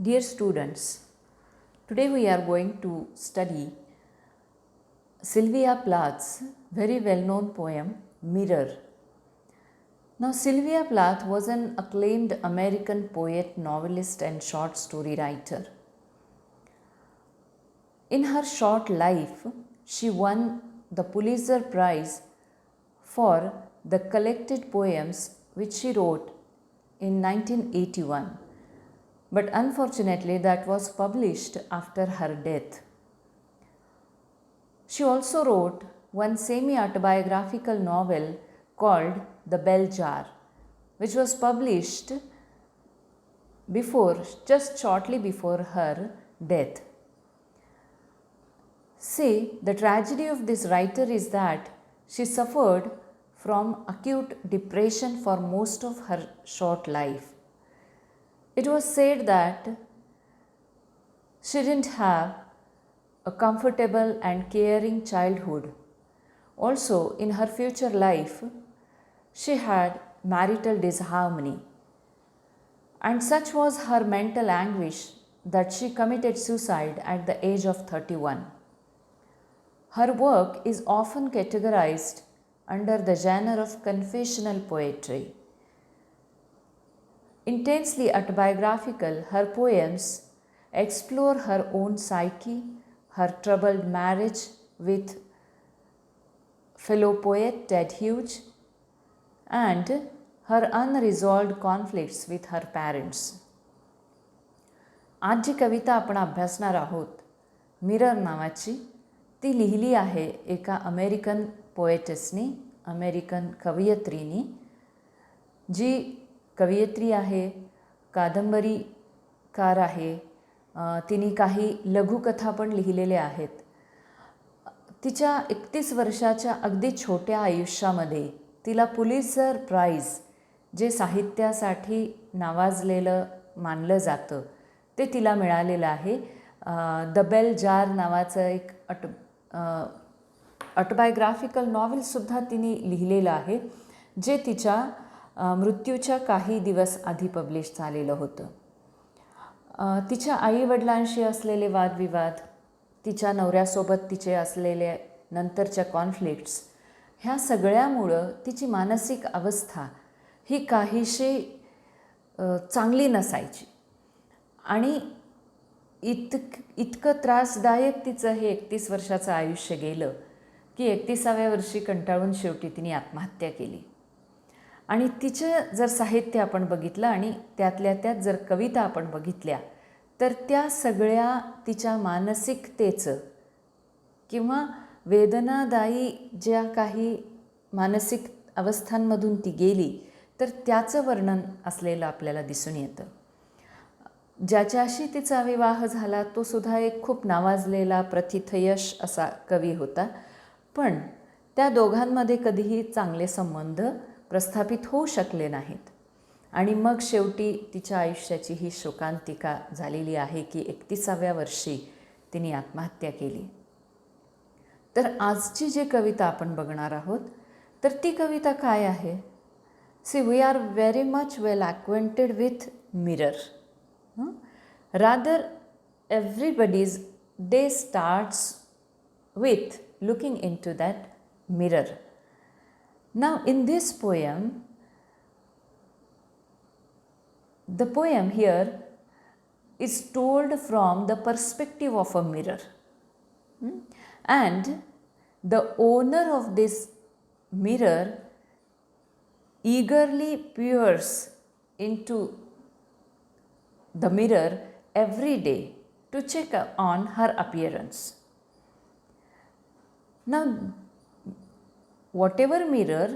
Dear students, today we are going to study Sylvia Plath's very well known poem Mirror. Now, Sylvia Plath was an acclaimed American poet, novelist, and short story writer. In her short life, she won the Pulitzer Prize for the collected poems which she wrote in 1981. But unfortunately, that was published after her death. She also wrote one semi autobiographical novel called The Bell Jar, which was published just shortly before her death. See, the tragedy of this writer is that she suffered from acute depression for most of her short life. It was said that she didn't have a comfortable and caring childhood. Also, in her future life, she had marital disharmony. And such was her mental anguish that she committed suicide at the age of 31. Her work is often categorized under the genre of confessional poetry. Intensely autobiographical, her poems explore her own psyche, her troubled marriage with fellow poet Ted Hughes, and her unresolved conflicts with her parents. आज जी कविता आपण अभ्यासणार आहोत mirror नावाची, ती लिहिली आहे एका American पोएटेसनी, American कवयित्रीनी. जी कवयित्री आहे, कादंबरीकार आहे, तिने काही लघुकथा पण लिहिलेल्या आहेत. तिच्या 31 वर्षाच्या अगदी छोट्या आयुष्यामध्ये तिला पुलित्झर प्राइज, जे साहित्यासाठी नावाजलेलं मानलं जातं, ते तिला मिळालेलं आहे. द बेल जार नावाचं एक ऑटोबायोग्राफिकल नॉव्हेलसुद्धा तिने लिहिलेलं आहे, जे तिच्या मृत्यूच्या काही दिवस आधी पब्लिश झालेलं होतं. तिच्या आईवडिलांशी असलेले वादविवाद, तिच्या नवऱ्यासोबत तिचे असलेले नंतरच्या कॉन्फ्लिक्ट्स, ह्या सगळ्यामुळं तिची मानसिक अवस्था ही काहीशी चांगली नसायची. आणि इतकं त्रासदायक तिचं हे 31 वर्षाचं आयुष्य गेलं की 31व्या वर्षी कंटाळून शेवटी तिने आत्महत्या केली. आणि तिचं जर साहित्य आपण बघितलं आणि त्यातल्या त्यात जर कविता आपण बघितल्या, तर त्या सगळ्या तिच्या मानसिकतेचं किंवा वेदनादायी ज्या काही मानसिक अवस्थांमधून ती गेली, तर त्याचं वर्णन असलेलं आपल्याला दिसून येतं. ज्याच्याशी तिचा विवाह झाला तो सुद्धा एक खूप नावाजलेला प्रथितयश असा कवी होता, पण त्या दोघांमध्ये कधीही चांगले संबंध प्रस्थापित होऊ शकले नाहीत. आणि मग शेवटी तिच्या आयुष्याची ही शोकांतिका झालेली आहे की 31व्या वर्षी तिने आत्महत्या केली. तर आजची जी कविता आपण बघणार आहोत, तर ती कविता काय आहे? See, we are very much well acquainted with mirror. Rather everybody's day starts with looking into that mirror. Now, in this poem, the poem here is told from the perspective of a mirror. And the owner of this mirror eagerly peers into the mirror every day to check on her appearance. Now, whatever mirror,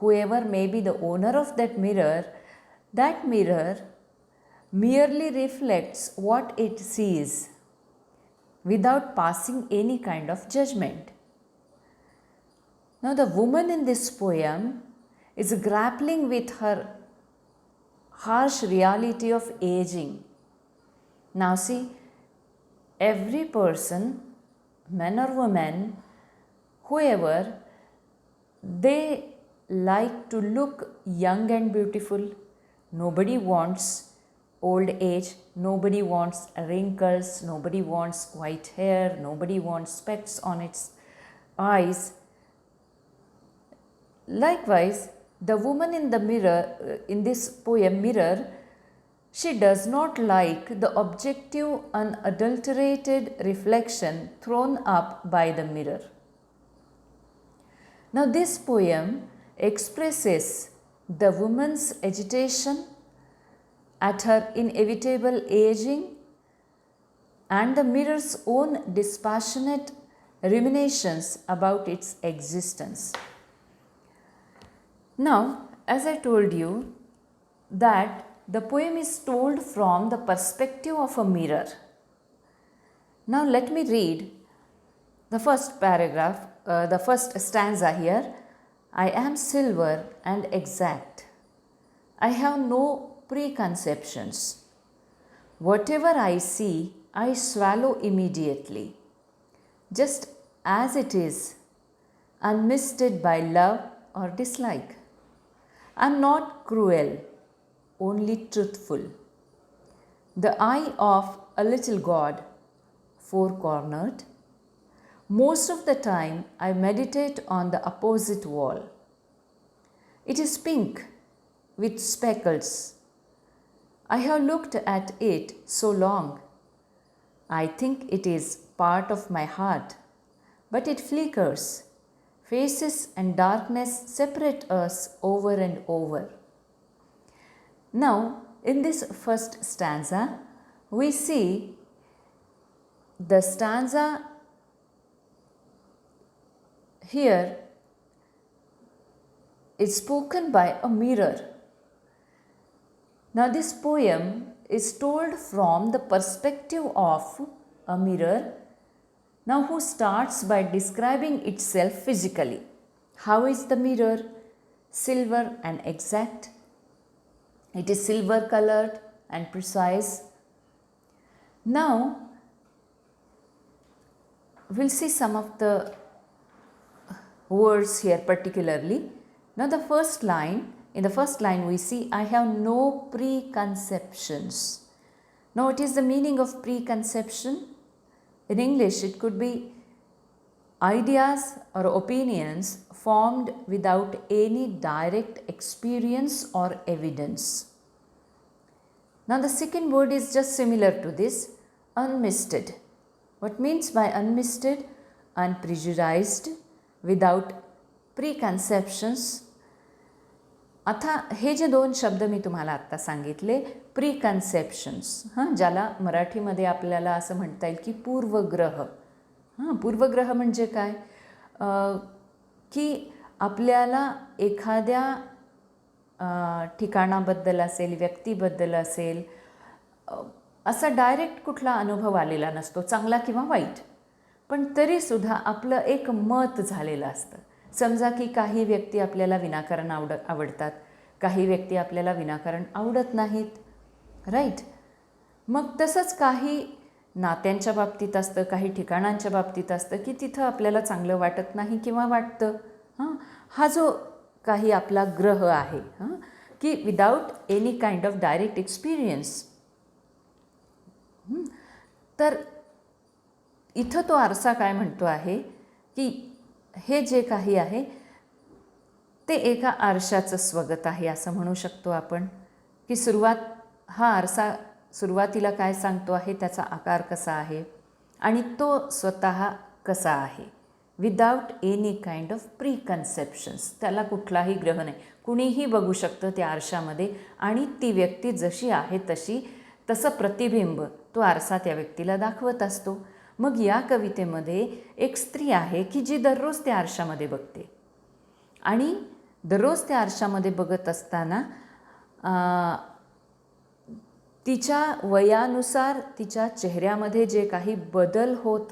whoever may be the owner of that mirror merely reflects what it sees without passing any kind of judgment. Now, the woman in this poem is grappling with her harsh reality of aging. Now, see, every person, man or woman, whoever, they like to look young and beautiful. Nobody wants old age. Nobody wants wrinkles, nobody wants white hair, nobody wants specks on its eyes. Likewise, the woman in the mirror, in this poem Mirror, she does not like the objective, unadulterated reflection thrown up by the mirror. Now, this poem expresses the woman's agitation at her inevitable aging and the mirror's own dispassionate ruminations about its existence. Now, as I told you that the poem is told from the perspective of a mirror. Now, let me read the first paragraph, the first stanza here. I am silver and exact. I have no preconceptions. Whatever I see, I swallow immediately, just as it is, unmisted by love or dislike. I am not cruel, only truthful. The eye of a little god, four-cornered. Most of the time, I meditate on the opposite wall. It is pink with speckles. I have looked at it so long. I think it is part of my heart, but it flickers. Faces and darkness separate us over and over. Now, in this first stanza, we see the stanza here is spoken by a mirror. Now, this poem is told from the perspective of a mirror, now who starts by describing itself physically. How is the mirror? Silver and exact. It is silver colored and precise. Now, we'll see some of the words here particularly. Now, the first line, in the first line we see, I have no preconceptions. Now, what is the meaning of preconception? In English, it could be ideas or opinions formed without any direct experience or evidence. Now, the second word is just similar to this, unmisted. What means by unmisted? Unprejudiced, without preconceptions. आता हे जे दोन शब्द मी तुम्हाला आत्ता सांगितले, प्रीकन्सेप्शन्स, ज्याला मराठीमध्ये आपल्याला असं म्हणता येईल की पूर्वग्रह. पूर्वग्रह म्हणजे काय? की आपल्याला एखाद्या ठिकाणाबद्दल असेल, व्यक्तीबद्दल असेल, असा डायरेक्ट कुठला अनुभव आलेला नसतो, चांगला किंवा वाईट, पण तरीसुद्धा आपलं एक मत झालेलं असतं. समजा की काही व्यक्ती आपल्याला विनाकारण आवडतात, काही व्यक्ती आपल्याला विनाकारण आवडत नाहीत, राईट. मग तसंच काही नात्यांच्या बाबतीत असतं, काही ठिकाणांच्या बाबतीत असतं की तिथं आपल्याला चांगलं वाटत नाही किंवा वाटतं. हा जो काही आपला ग्रह आहे, की without any kind of direct experience, तर इथं तो आरसा काय म्हणतो आहे की हे जे काही आहे ते एका आरशाचं स्वगत आहे असं म्हणू शकतो आपण. की हा आरसा सुरुवातीला काय सांगतो आहे, त्याचा आकार कसा आहे आणि तो स्वतः कसा आहे, विदाऊट एनी काइंड ऑफ प्रीकन्सेप्शन्स. त्याला कुठलाही ग्रह नाही, कुणीही बघू शकतं त्या आरशामध्ये आणि ती व्यक्ती जशी आहे तसं प्रतिबिंब तो आरसा त्या व्यक्तीला दाखवत असतो. मग या कवितेमध्ये एक स्त्री आहे की जी दररोज त्या आरशामध्ये बघते आणि दररोज त्या आरशामध्ये बघत असताना तिच्या वयानुसार तिच्या चेहऱ्यामध्ये जे काही बदल होत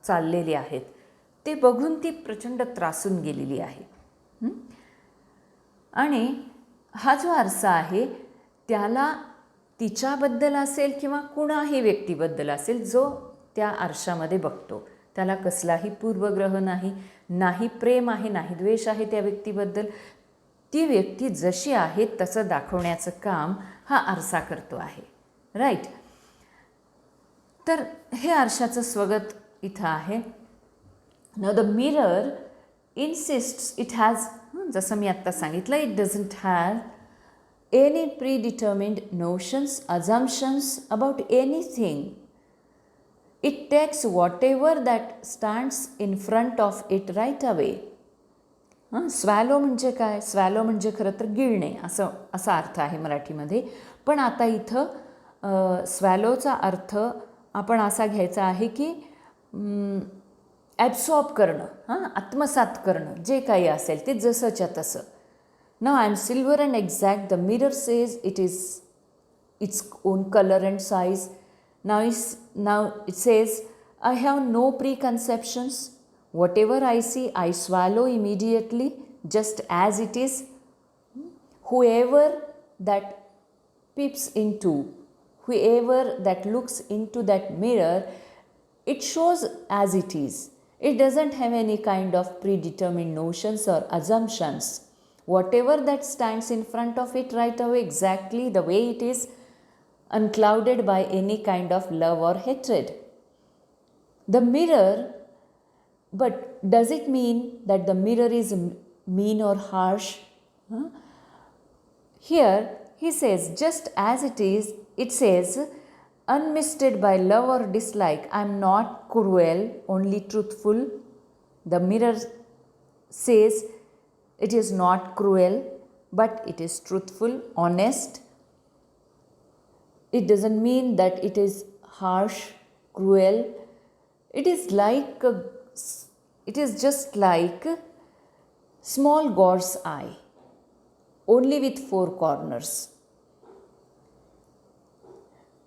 चाललेले आहेत ते बघून ती प्रचंड त्रासून गेलेली आहे. आणि हा जो आरसा आहे त्याला तिच्याबद्दल असेल किंवा कुणाही व्यक्तीबद्दल असेल जो त्या आरशामध्ये बघतो, त्याला कसलाही पूर्वग्रह नाही, नाही प्रेम आहे, नाही द्वेष आहे त्या व्यक्तीबद्दल. ती व्यक्ती जशी आहे तसं दाखवण्याचं काम हा आरसा करतो आहे. राईट. तर हे आरशाचं स्वगत इथं आहे. Now the mirror insists it has, जसं मी आत्ता सांगितलं, it doesn't have any predetermined notions, assumptions about anything. It takes whatever that stands in front of it right away. Swallow म्हणजे काय? स्वॅलो म्हणजे खरं तर गिळणे, असा अर्थ आहे मराठीमध्ये. पण आता इथं स्वॅलोचा अर्थ आपण असा घ्यायचा आहे की ॲब्सॉर्ब करणं, आत्मसात करणं, जे काही असेल ते जसंच्या तसं. Now I am silver and exact, the mirror says it is its own colour and size. Now it says I have no preconceptions. Whatever I see, I swallow immediately, just as it is. Whoever that peeps into, whoever that looks into that mirror, it shows as it is. It doesn't have any kind of predetermined notions or assumptions. Whatever that stands in front of it right away, exactly the way it is, unclouded by any kind of love or hatred. The mirror. But does it mean that the mirror is mean or harsh? Here he says, just as it is, it says, unmisted by love or dislike, I am not cruel, only truthful. The mirror says it is not cruel, but it is truthful, honest. It doesn't mean that it is harsh, cruel. It is just like small god's eye, only with 4 corners.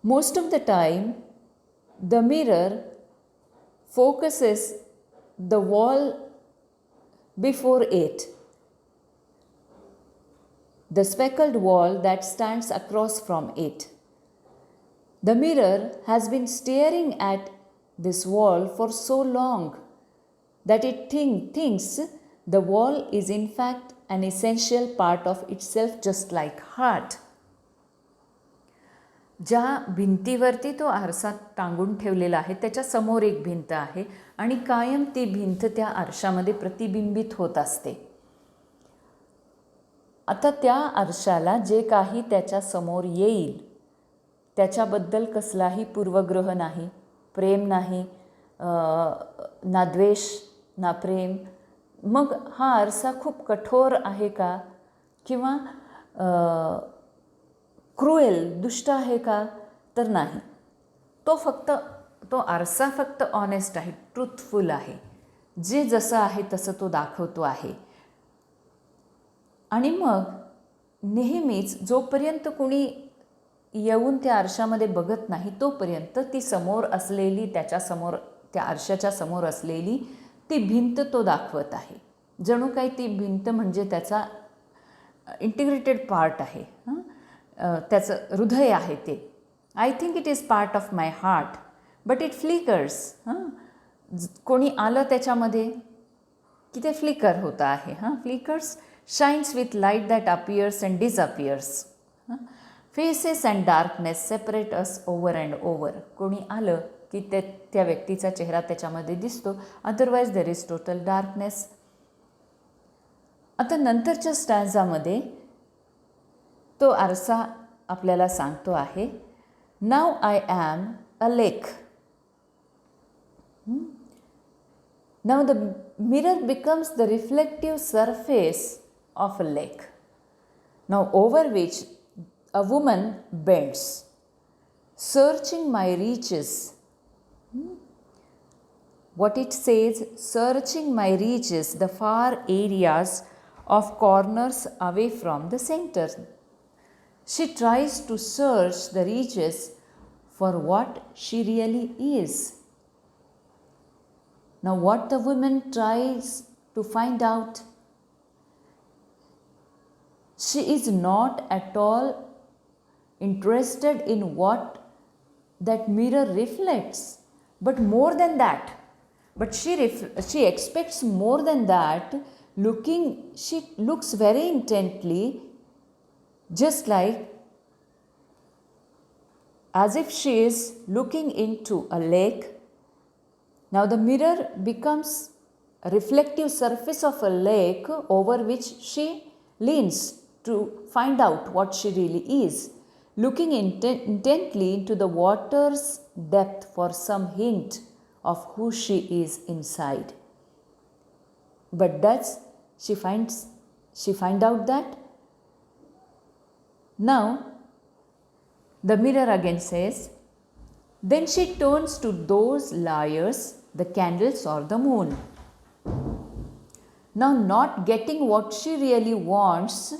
Most of the time, the mirror focuses the wall before it, the speckled wall that stands across from it. The mirror has been staring at this wall for so long that it thinks the wall is in fact an essential part of itself, just like heart. ज्या भिंतीवरती तो आरसा टांगून ठेवलेला आहे त्याच्या समोर एक भिंत आहे आणि कायम ती भिंत त्या आरशामध्ये प्रतिबिंबित होत असते. आता त्या आरशाला जे काही त्याच्या समोर येईल त्याच्याबद्दल कसलाही पूर्वग्रह नाही, प्रेम नाही, ना द्वेष ना प्रेम. मग हा आरसा खूप कठोर आहे का किंवा क्रूएल, दुष्ट आहे का? तर नाही. तो आरसा फक्त ऑनेस्ट आहे, ट्रूथफुल आहे. जे जसं आहे तसं तो दाखवतो आहे. आणि मग नेहमीच जोपर्यंत कुणी येऊन त्या आरशामध्ये बघत नाही तोपर्यंत ती समोर असलेली, त्याच्यासमोर, त्या आरशाच्या समोर असलेली ती भिंत तो दाखवत आहे. जणू काही ती भिंत म्हणजे त्याचा इंटिग्रेटेड पार्ट आहे, त्याचं हृदय आहे ते. I think it is part of my heart but it flickers. कोणी आलं त्याच्यामध्ये की ते फ्लिकर होतं आहे. Flickers, shines with light that appears and disappears. Faces and darkness separate us over and over. कोणी आलं की त्या व्यक्तीचा चेहरा त्याच्यामध्ये दिसतो, otherwise there is total darkness. आता नंतरच्या स्टॅन्झामध्ये तो आरसा आपल्याला सांगतो आहे, now I am a lake. Now the mirror becomes the reflective surface of a lake, now over which a woman bends, searching my reaches. What it says, searching my reaches, the far areas of corners away from the center. She tries to search the reaches for what she really is. Now, what the woman tries to find out, she is not at all interested in what that mirror reflects, but more than that. But she expects more than that. She looks very intently, just like as if she is looking into a lake. Now the mirror becomes a reflective surface of a lake over which she leans to find out what she really is, looking intently into the water's depth for some hint of who she is inside. But does she find out that? Now the mirror again says, then she turns to those liars, the candles or the moon. Now, not getting what she really wants,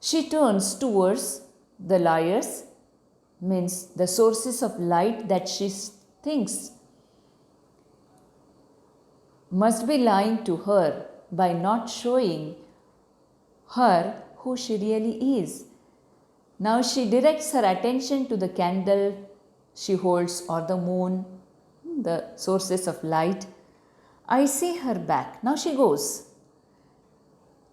she turns towards the liars, means the sources of light that she thinks must be lying to her by not showing her who she really is. Now she directs her attention to the candle she holds or the moon, the sources of light. I see her back. Now she goes.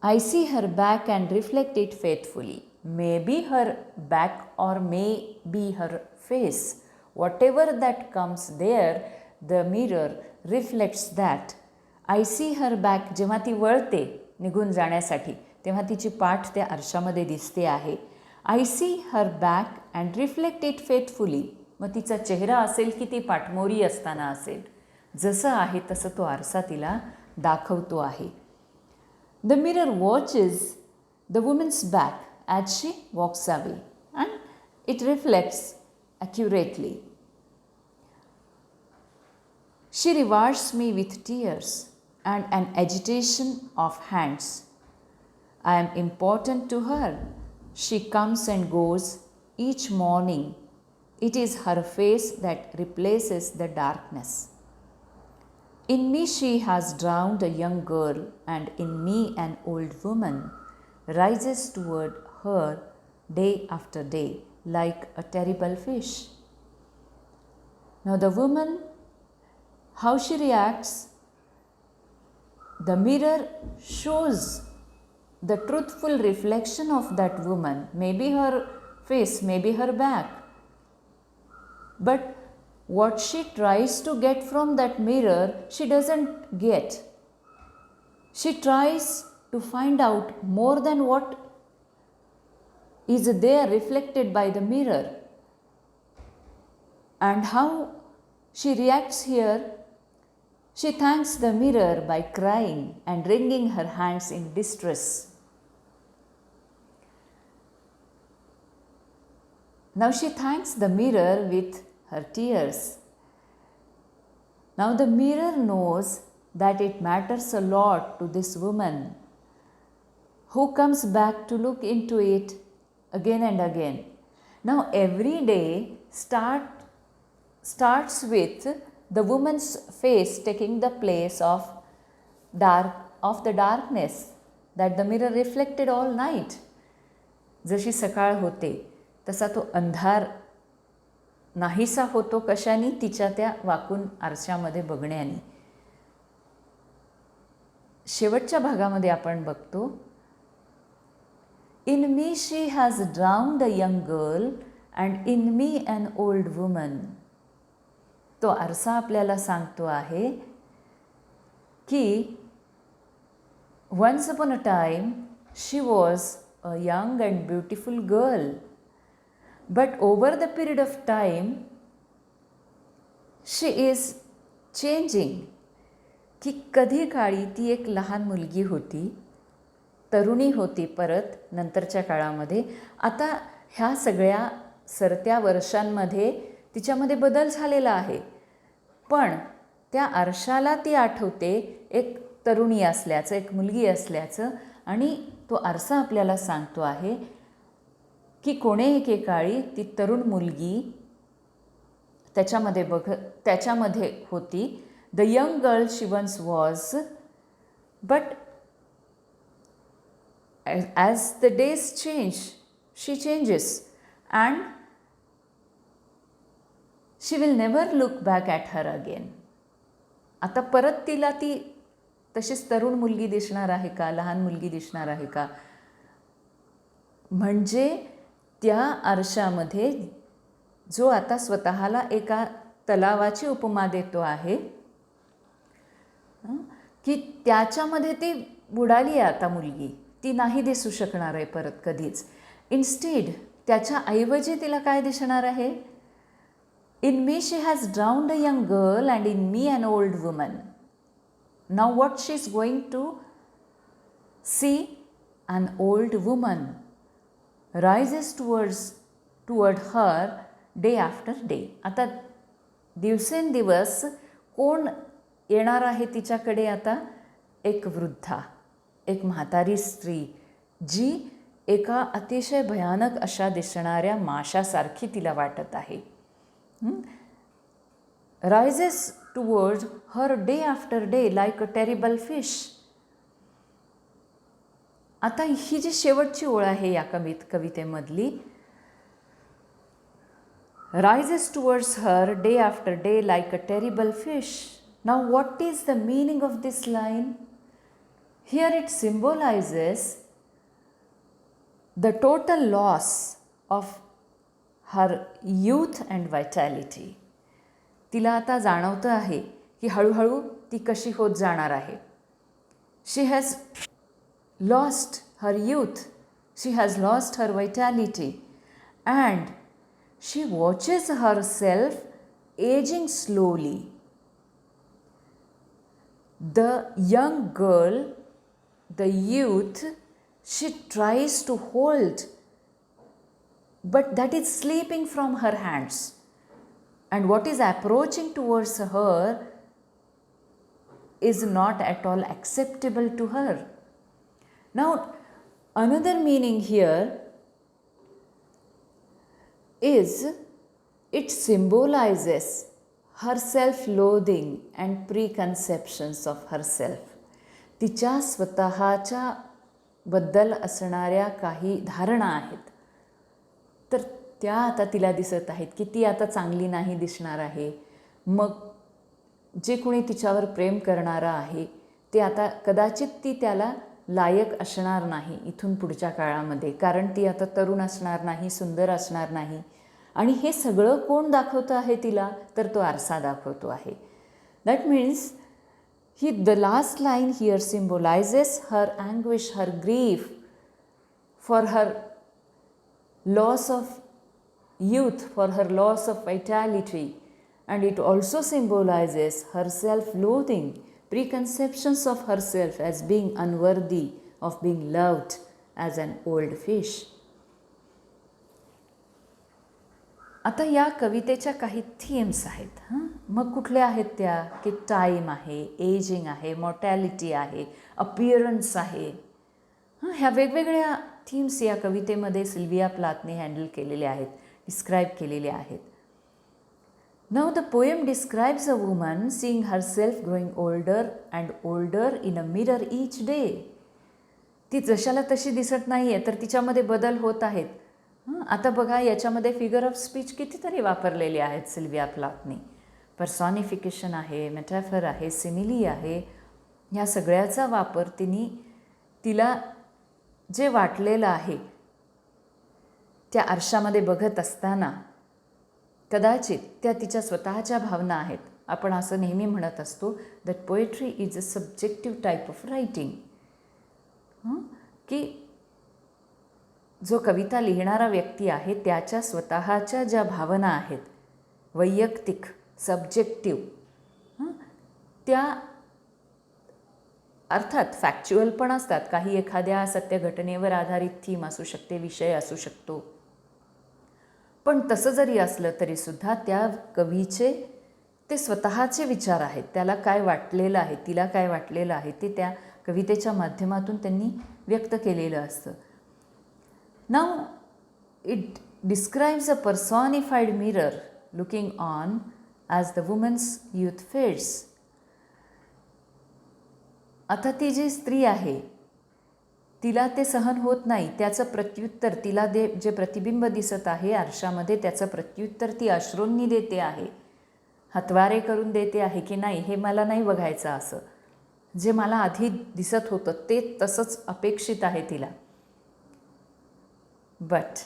I see her back and reflect it faithfully. Maybe her back or may be her face. Whatever that comes there, the mirror reflects that. I see her back. जेव्हा ती वळते निघून जाण्यासाठी तेव्हा तिची पाठ त्या आरशामध्ये दिसते आहे. I see her back and reflect it faithfully. मग तिचा चेहरा असेल की ती पाठमोरी असताना असेल, जसं आहे तसं तो आरसा तिला दाखवतो आहे. The mirror watches the woman's back as she walks away and it reflects accurately. She rewards me with tears and an agitation of hands. I am important to her. She comes and goes each morning. It is her face that replaces the darkness. In me she has drowned a young girl, and in me an old woman rises toward her day after day like a terrible fish. Now the woman, how she reacts, the mirror shows the truthful reflection of that woman, maybe her face, maybe her back. But what she tries to get from that mirror, she doesn't get. She tries to find out more than what is there reflected by the mirror. And how she reacts here, she thanks the mirror by crying and wringing her hands in distress. Now she thanks the mirror with her tears. Now the mirror knows that it matters a lot to this woman who comes back to look into it again and again. Now every day starts with the woman's face taking the place of the darkness that the mirror reflected all night. जशी सकाळ होते तसा तो अंधार नाहीसा होतो कशाने? तिच्या त्या वाकून आरशामध्ये बघण्याने. शेवटच्या भागामध्ये आपण बघतो, in me she has drowned a young girl and in me an old woman. तो आरसा आपल्याला सांगतो आहे की once upon a time she was a young and beautiful girl. But over the period of time, she is changing. की कधी काळी ती एक लहान मुलगी होती, तरुणी होती, परत नंतरच्या काळामध्ये आता ह्या सगळ्या सरत्या वर्षांमध्ये तिच्यामध्ये बदल झालेला आहे. पण त्या आरशाला ती आठवते एक तरुणी असल्याचं, एक मुलगी असल्याचं. आणि तो आरसा आपल्याला सांगतो आहे की कोणे एकेकाळी ती तरुण मुलगी त्याच्यामध्ये होती. The young girl she once was, but as the days change she changes and she will never look back at her again. आता परत तिला ती तशीच तरुण मुलगी दिसणार आहे का, लहान मुलगी दिसणार आहे का? म्हणजे त्या आरशामध्ये जो आता स्वतःला एका तलावाची उपमा देतो आहे, की त्याच्यामध्ये ती बुडाली आहे आता मुलगी, ती नाही दिसू शकणार आहे परत कधीच. इन्स्टेड त्याच्या ऐवजी तिला काय दिसणार आहे? In me she has drowned a young girl and in me an old woman. Now what she is going to see? An old woman rises toward her day after day. आता दिवसेंदिवस कोण येणार आहे तिच्याकडे आता? एक वृद्धा, एक म्हातारी स्त्री, जी एका अतिशय भयानक अशा दिसणाऱ्या माशासारखी तिला वाटत आहे. Rises toward her day after day like a terrible fish. आता ही जी शेवटची ओळ आहे या कवितेमधली, rises towards her day after day like a terrible fish. Now what is the meaning of this line? Here it symbolizes the total loss of her youth and vitality. तिला आता जाणवतं आहे की हळूहळू ती कशी होत जाणार आहे. She has lost her youth, she has lost her vitality, and she watches herself aging slowly. The young girl, the youth, she tries to hold, but that is slipping from her hands. And what is approaching towards her is not at all acceptable to her. Now, another meaning here is it symbolizes her self-loathing and preconceptions of herself. तिच्या स्वतःच्या बद्दल असणाऱ्या काही धारणा आहेत, तर त्या आता तिला दिसत आहेत की ती आता चांगली नाही दिसणार आहे. मग जे कोणी तिच्यावर प्रेम करणारा आहे ते आता कदाचित ती त्याला लायक असणार नाही इथून पुढच्या काळामध्ये, कारण ती आता तरुण असणार नाही, सुंदर असणार नाही. आणि हे सगळं कोण दाखवतं आहे तिला? तर तो आरसा दाखवतो आहे. That means the last line here symbolises her anguish, her grief for her loss of youth, for her loss of vitality, and it also symbolizes her self-loathing, preconceptions of herself as being unworthy of being loved as an old fish. आता या कवितेच्या काही themes आहेत. मग कुठल्या आहेत त्या? की time आहे, एजिंग आहे, मॉर्टॅलिटी आहे, अपिअरन्स आहे. ह्या वेगवेगळ्या थीम्स या कवितेमध्ये सिल्विया प्लाथने हँडल केलेल्या आहेत, डिस्क्राईब केलेले आहेत. Now the poem describes a woman seeing herself growing older and older in a mirror each day. ती जशाला तशी दिसत नाही आहे, तर तिच्यामध्ये बदल होत आहेत. आता बघा, याच्यामध्ये फिगर ऑफ स्पीच कितीतरी वापरलेले आहेत सिल्विया प्लाथने. पर्सॉनिफिकेशन आहे, मेटाफर आहे, सिमिली आहे. ह्या सगळ्याचा वापर तिला जे वाटलेलं आहे त्या आरशामध्ये बघत असताना कदाचित त्या तिच्या स्वतःच्या भावना आहेत. आपण असं नेहमी म्हणत असतो that poetry is a subjective type of writing. की जो कविता लिहिणारा व्यक्ती आहे त्याच्या स्वतःच्या ज्या भावना आहेत, वैयक्तिक, सब्जेक्टिव्ह, त्या अर्थात फॅक्च्युअल पण असतात. काही एखाद्या सत्य घटनेवर आधारित थीम असू शकते, विषय असू शकतो. पण तसं जरी असलं तरीसुद्धा त्या कवीचे ते स्वतःचे विचार आहेत. त्याला काय वाटलेलं आहे, तिला काय वाटलेलं आहे, ते त्या कवितेच्या माध्यमातून त्यांनी व्यक्त केलेलं असतं. Now it describes a personified mirror looking on as the woman's youth fades. आता ती जी स्त्री आहे तिला ते सहन होत नाही. त्याचं प्रत्युत्तर तिला जे प्रतिबिंब दिसत आहे आरशामध्ये, त्याचं प्रत्युत्तर ती अश्रूंनी देते आहे, हतवारे करून देते आहे की नाही, हे मला नाही बघायचं. असं जे मला आधी दिसत होतं ते तसंच अपेक्षित आहे तिला. But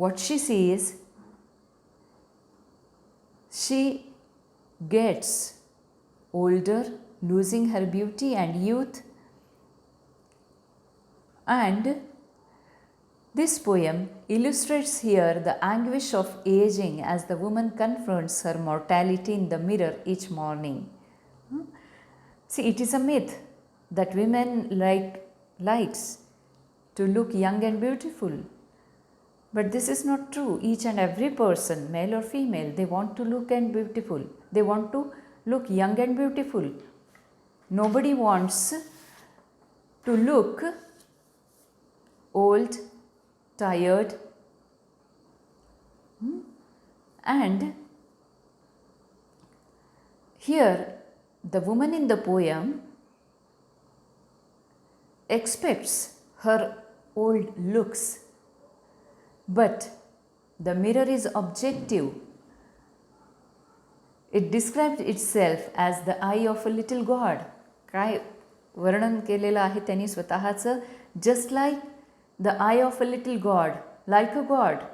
what she sees, she gets older, losing her beauty and youth, and this poem illustrates here the anguish of aging as the woman confronts her mortality in the mirror each morning. See, it is a myth that women likes to look young and beautiful. But this is not true. Each and every person, male or female, they want to look and beautiful. They want to look young and beautiful. Nobody wants to look old, tired, and here the woman in the poem expects her old looks, but the mirror is objective. It describes itself as the eye of a little god. काय वर्णन केलेलं आहे त्यांनी स्वतःचं, just like the eye of a little god, like a god,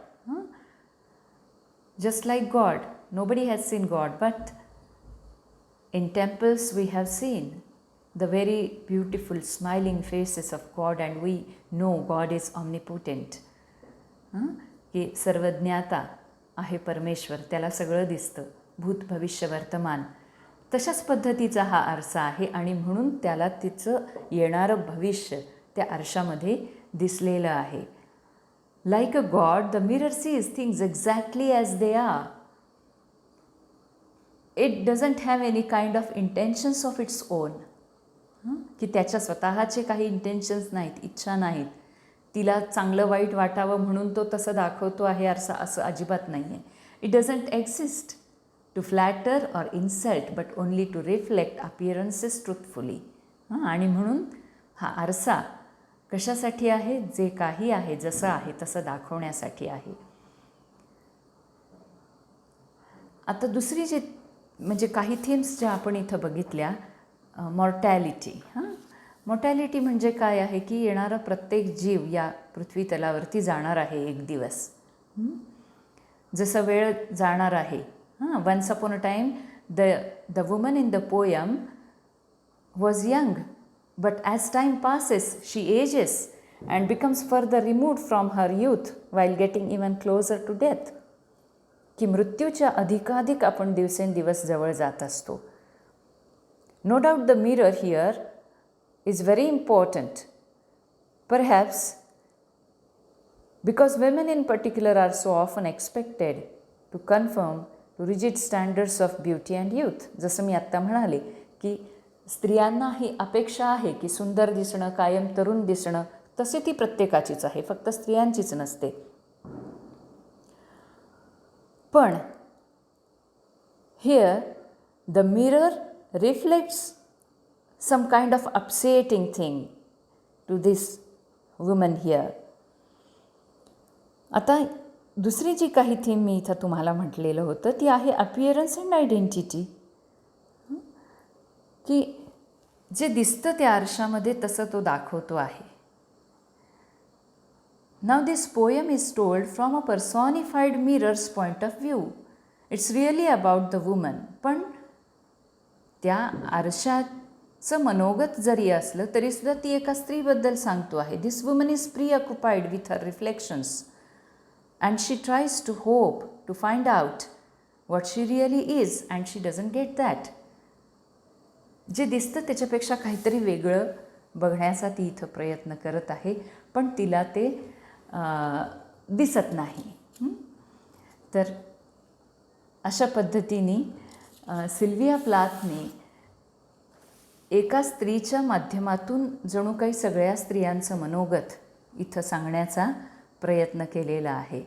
just like God. Nobody has seen God, but in temples we have seen the very beautiful smiling faces of God, and we know God is omnipotent. की सर्वज्ञाता आहे परमेश्वर, त्याला सगळं दिसतं, भूत भविष्य वर्तमान. तशाच पद्धतीचा हा आरसा आहे आणि म्हणून त्याला तिचं येणारं भविष्य त्या आरशामध्ये दिसलेलं आहे. Like a god the mirror sees things exactly as they are. It doesn't have any kind of intentions of its own. की त्याच्या स्वतःचे काही इंटेन्शन्स नाहीत, इच्छा नाहीत, तिला चांगलं वाईट वाटावं म्हणून तो तसं दाखवतो आहे आरसा, असं अजिबात नाही आहे. It doesn't exist to flatter or insult but only to reflect appearances truthfully. आणि म्हणून हा आरसा कशासाठी आहे? जे काही आहे, जसं आहे तसं दाखवण्यासाठी आहे. आता दुसरी जे म्हणजे काही थीम्स ज्या आपण इथं बघितल्या, मॉर्टॅलिटी. मॉर्टॅलिटी म्हणजे काय आहे की येणारा प्रत्येक जीव या पृथ्वी तलावरती जाणार आहे एक दिवस. जसं वेळ जाणार आहे. Ones upon a time the woman in the poem was young, but as time passes she ages and becomes further removed from her youth while getting even closer to death. की मृत्यूच्या अधिकाधिक आपण दिवसेंदिवस जवळ जात असतो. No doubt the mirror here is very important, perhaps because women in particular are so often expected to conform to rigid standards of beauty and youth. जसं मी आत्ता म्हणाले की स्त्रियांना ही अपेक्षा आहे की सुंदर दिसणं, कायम तरुण दिसणं, तसे ती प्रत्येकाचीच आहे, फक्त स्त्रियांचीच नसते. पण here the mirror reflects some kind of upsetting thing to this woman here. आता दुसरी जी काही थीम मी इथं तुम्हाला म्हटलेलं होतं ती आहे अपिअरन्स अँड आयडेंटिटी. की जे दिसतं त्या आरशामध्ये तसं तो दाखवतो आहे. Now this poem is told from a personified mirror's point of view. It's really about the woman. पण त्या आरशाचं मनोगत जरी असलं तरीसुद्धा ती एका स्त्रीबद्दल सांगतो आहे. This woman is preoccupied with her reflections and she tries to hope to find out what she really is and she doesn't get that. जे दिसतं त्याच्यापेक्षा काहीतरी वेगळं बघण्याचा ती इथं प्रयत्न करत आहे, पण तिला ते दिसत नाही. तर अशा पद्धतीने सिल्व्हिया प्लाथने एका स्त्रीच्या माध्यमातून जणू काही सगळ्या स्त्रियांचं मनोगत इथं सांगण्याचा प्रयत्न केलेला आहे.